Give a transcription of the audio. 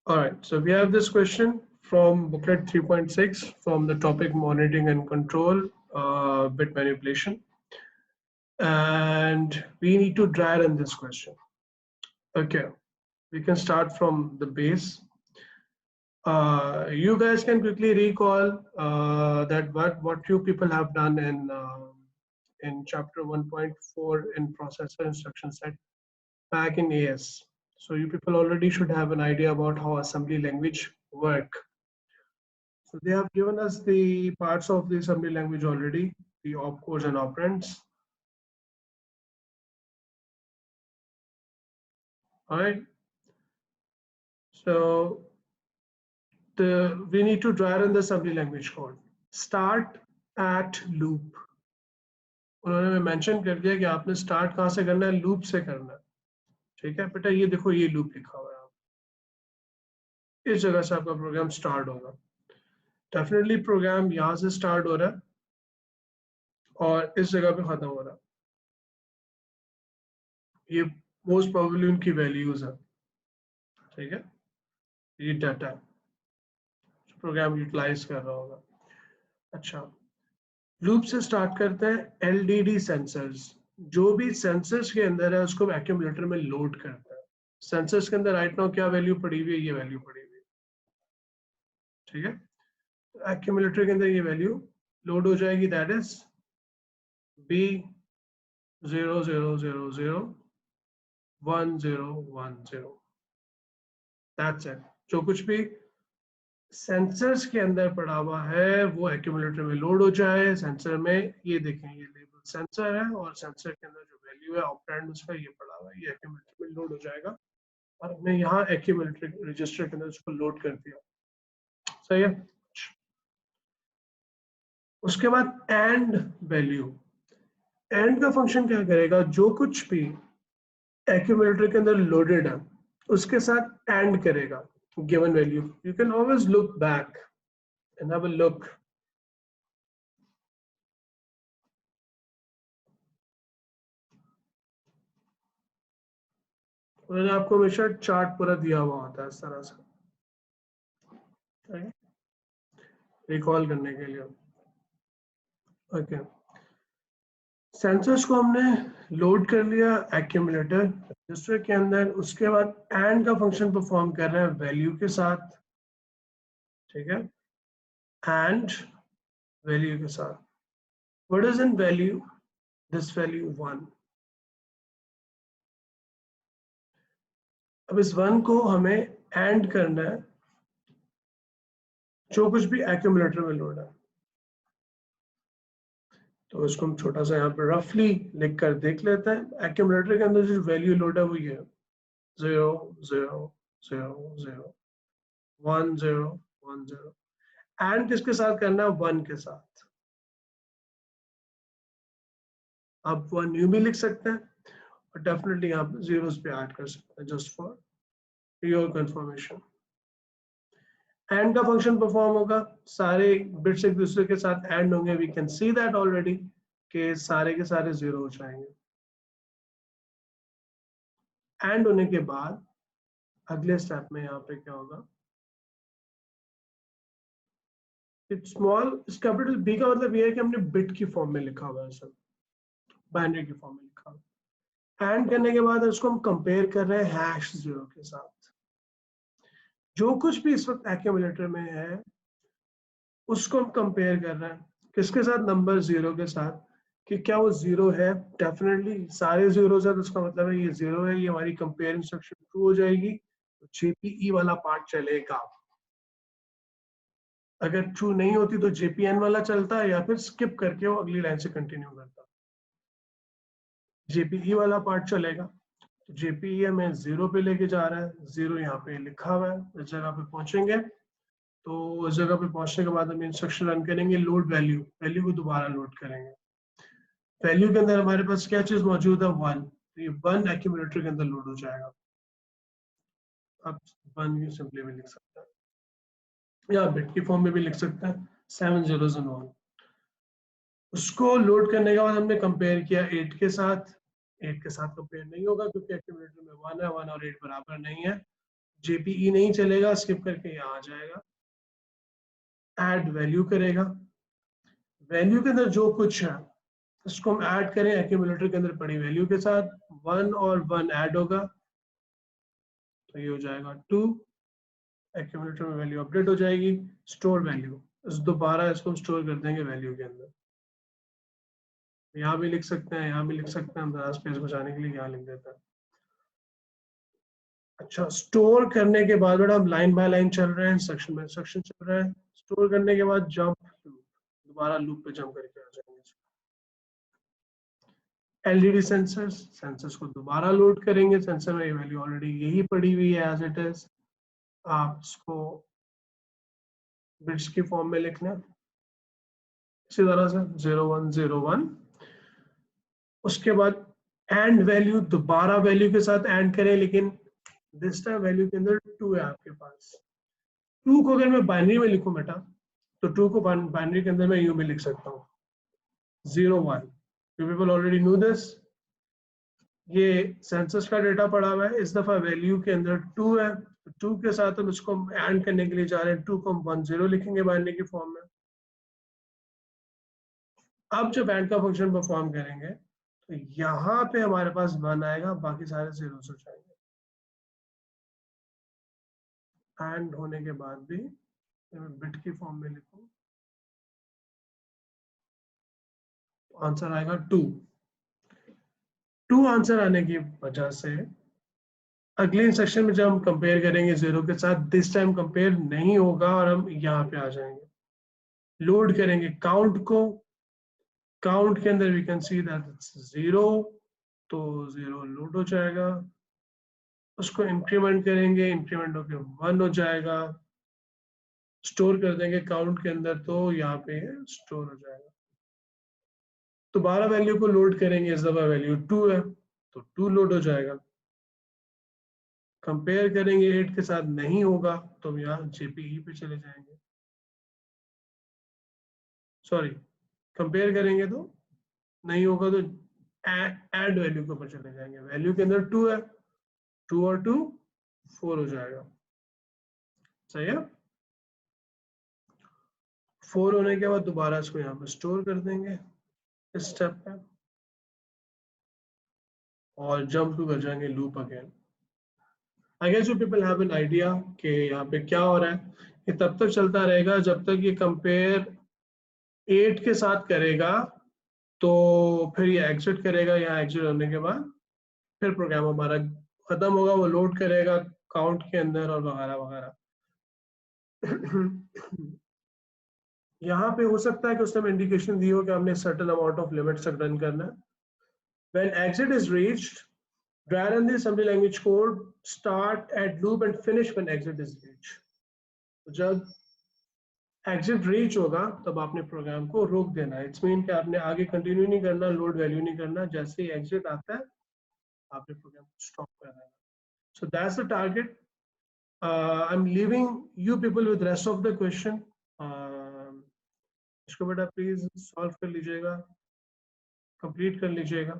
All right, so we have this question from booklet 3.6 from the topic monitoring and control, bit manipulation. And we need to dry run this question. Okay, we can start from the base. You guys can quickly recall that what you people have done in chapter 1.4 in processor instruction set back in AS. So you people already should have an idea about how assembly language work. So they have given us the parts of the assembly language already, the opcodes and operands. All right. So we need to dry run the assembly language code. Start at loop. उन्होंने mention कर दिया कि आपने start कहाँ से करना है, loop से करना है. ठीक है बेटा, ये देखो ये लूप लिखा हुआ है, इस जगह से आपका प्रोग्राम स्टार्ट होगा. डेफिनेटली प्रोग्राम यहाँ से स्टार्ट हो रहा है और इस जगह पे खत्म हो रहा है. ये मोस्ट प्रोबेबली उनकी वैल्यूज है. ठीक है, ये डाटा है प्रोग्राम यूटिलाइज कर रहा होगा. अच्छा, लूप से स्टार्ट करते हैं. एलडीडी सेंसर्स, जो भी सेंसर्स के अंदर है उसको एक्यूमुलेटर में लोड करता है. सेंसर्स के अंदर राइट नाउ क्या वैल्यू पड़ी हुई है, ये वैल्यू पड़ी हुई है. ठीक है, तो एक्यूमुलेटर के अंदर ये वैल्यू लोड हो जाएगी, that is B00001010. That's it. जो कुछ भी सेंसर्स के अंदर पड़ा हुआ है वो एक्यूमुलेटर में लोड हो जाए. सेंसर में ये देखें, ये लेबल सेंसर है और सेंसर के अंदर जो वैल्यू है ऑपरेंड उसका ये पड़ा हुआ है, ये एक्यूमुलेटर में लोड हो जाएगा और हमने यहाँ एक्यूमुलेटर रजिस्टर के अंदर उसको लोड कर दिया. सही है. उसके बाद एंड वैल्यू. एंड का फंक्शन क्या करेगा, जो कुछ भी एक्यूमुलेटर के अंदर लोडेड है उसके साथ एंड करेगा given value. You can always look back and have a look. उन्होंने आपको हमेशा चार्ट पूरा दिया हुआ होता है इस तरह से रिकॉल करने के लिए. ओके, सेंसर्स को हमने लोड कर लिया एक्यूमुलेटर रजिस्टर के अंदर. उसके बाद एंड का फंक्शन परफॉर्म कर रहे हैं वैल्यू के साथ. ठीक है, एंड वैल्यू के साथ. What is in value, this value 1. अब इस 1 को हमें एंड करना है जो कुछ भी एक्यूमुलेटर में लोड है. तो इसको हम छोटा सा यहाँ पे रफली लिख कर देख लेते हैं. एक्यूमुलेटर के अंदर जो वैल्यू लोड है वो ये 0 0 0 0 1 0 1 0. एंड किसके साथ करना है, 1 के साथ. आप 1 न्यू भी लिख सकते हैं और डेफिनेटली आप जीरोस पे ऐड कर सकते हैं just for your confirmation. And का फंक्शन परफॉर्म होगा, सारे बिट्स एक दूसरे के साथ एंड होंगे. We can see that already कि सारे के सारे 0 हो जाएंगे. एंड होने के बाद अगले स्टेप में यहाँ पे क्या होगा, स्मॉल कैपिटल बी का मतलब ये है कि हमने बिट की फॉर्म में लिखा हुआ है, सब बाइनरी की फॉर्म में लिखा हुआ है. एंड करने के बाद उसको हम कंपेयर कर रहे हैं #0 के साथ. जो कुछ भी इस वक्त एक्यूमुलेटर में है उसको हम कंपेयर कर रहे हैं किसके साथ, नंबर 0 के साथ, कि क्या वो 0 है. डेफिनेटली सारे 0 है तो उसका मतलब है ये 0 है. ये हमारी कंपेयर इंस्ट्रक्शन ट्रू हो जाएगी, तो JPE वाला पार्ट चलेगा. अगर ट्रू नहीं होती तो JPN वाला चलता या फिर स्किप करके वो अगली लाइन से कंटिन्यू करता. JPE वाला पार्ट चलेगा. तो JPE हमें 0 पे लेके जा रहा है. 0 यहाँ पे लिखा हुआ है. इस जगह पे पहुंचेंगे तो इस जगह पे पहुंचने के बाद हम इंस्ट्रक्शन रन करेंगे लोड वैल्यू. वैल्यू को दोबारा लोड करेंगे. वैल्यू के अंदर हमारे पास क्या चीज मौजूद है, 1. तो ये 1 एक्यूमुलेटर के अंदर लोड हो जाएगा. आप 1 सिंपली भी लिख सकते हैं या बिट की फॉर्म में भी लिख सकते हैं, 7 zeros and 1. उसको लोड करने के बाद हमने कंपेयर किया 8 के साथ. 8 के साथ कंपेयर नहीं होगा क्योंकि एक्यूमुलेटर में 1 है, 1 और 8 बराबर नहीं है. JPE नहीं चलेगा, स्किप करके यहाँ आ जाएगा, ऐड वैल्यू करेगा, वैल्यू के अंदर जो कुछ है इसको हम ऐड करें एक्यूमुलेटर के अंदर पड़ी वैल्यू के साथ, 1 और 1 ऐड होगा तो ये हो जाएगा 2, एक्यूमुलेटर में वैल्यू अपडेट हो जाएगी, स्टोर वैल्यू, दोबारा इसको स्टोर कर देंगे वैल्यू के अंदर, यहाँ भी लिख सकते हैं, यहाँ भी लिख सकते हैं, हम जरा स्पेस बचाने के लिए यहाँ लिख देते हैं। अच्छा, स्टोर करने के बाद बेटा हम लाइन बाय लाइन चल रहे हैं, सेक्शन बाय सेक्शन चल रहा है, स्टोर करने के बाद जंप लूप, दोबारा लूप पे जंप करके आ जाएंगे। एलईडी सेंसर्स को दोबारा लोड करेंगे, सेंसर में वैल्यू ऑलरेडी यही पड़ी हुई है एज इट इज, आप इसको बिट्स की फॉर्म में लिखना इसी तरह से 0101, उसके बाद एंड वैल्यू, दोबारा वैल्यू के साथ एंड करें, लेकिन दिस टाइम वैल्यू के अंदर 2 है आपके पास। 2 को अगर मैं बाइनरी में लिखूं बेटा, तो 2 को बाइनरी के अंदर मैं यूं भी लिख सकता हूँ 01, you people already know this, ये सेंसस का डेटा पड़ा हुआ है, इस दफा वैल्यू के अंदर 2 है, तो 2 के साथ हम इसको एंड करने के लिए जा रहे हैं, 2 को हम 10 लिखेंगे बाइनरी की फॉर्म में। अब जब एंड का फंक्शन परफॉर्म करेंगे तो यहाँ पे हमारे पास 1 आएगा, बाकी सारे zeros हो जाएंगे, एंड होने के बाद भी बिट की फॉर्म में लिखूं, आंसर आएगा 2 आंसर आने की वजह से अगले इंस्ट्रक्शन में जब हम कंपेयर करेंगे 0 के साथ, दिस टाइम कंपेयर नहीं होगा और हम यहाँ पे आ जाएंगे, लोड करेंगे काउंट को, काउंट के अंदर we can see that it's 0, तो 0 लोड हो जाएगा, उसको इंक्रीमेंट करेंगे, इंक्रीमेंट होकर 1 हो जाएगा, स्टोर कर देंगे काउंट के अंदर, तो यहाँ पे स्टोर हो जाएगा, दोबारा वैल्यू को लोड करेंगे, इस दफा वैल्यू 2 है तो 2 लोड हो जाएगा, कंपेयर करेंगे 8 के साथ नहीं होगा तो हम यहाँ JPE पे चले जाएंगे, सॉरी कंपेयर करेंगे तो नहीं होगा तो ऐड वैल्यू के ऊपर चले जाएंगे, वैल्यू के अंदर 2 है, 2 और 2 4 हो जाएगा, सही है। 4 होने के बाद दोबारा इसको यहाँ पे स्टोर कर देंगे इस स्टेप पे और जंप टू कर जाएंगे loop again. I guess you people have an idea कि यहाँ पे क्या हो रहा है, ये तब तक चलता रहेगा जब तक ये कंपेयर 8 के साथ करेगा, तो फिर ये एग्जिट करेगा, यहाँ एग्जिट होने के बाद फिर प्रोग्राम हमारा खत्म होगा, वो लोड करेगा काउंट के अंदर और वगैरह वगैरह। यहाँ पे हो सकता है कि उसने इंडिकेशन दी हो कि हमने सर्टेन अमाउंट ऑफ लिमिट्स तक रन करना है। When exit is reached, run the assembly language code, start at loop and finish when exit is reached. तो जब exit reach होगा तब आपने प्रोग्राम को रोक देना है, इट्स मीन कि आपने आगे कंटिन्यू नहीं करना, लोड वैल्यू नहीं करना, जैसे ही एग्जिट आता है आपने प्रोग्राम को स्टॉप कर देना। So that's the target. I'm leaving you people with rest of the question. इसको बेटा प्लीज सॉल्व कर लीजिएगा, कंप्लीट कर लीजिएगा।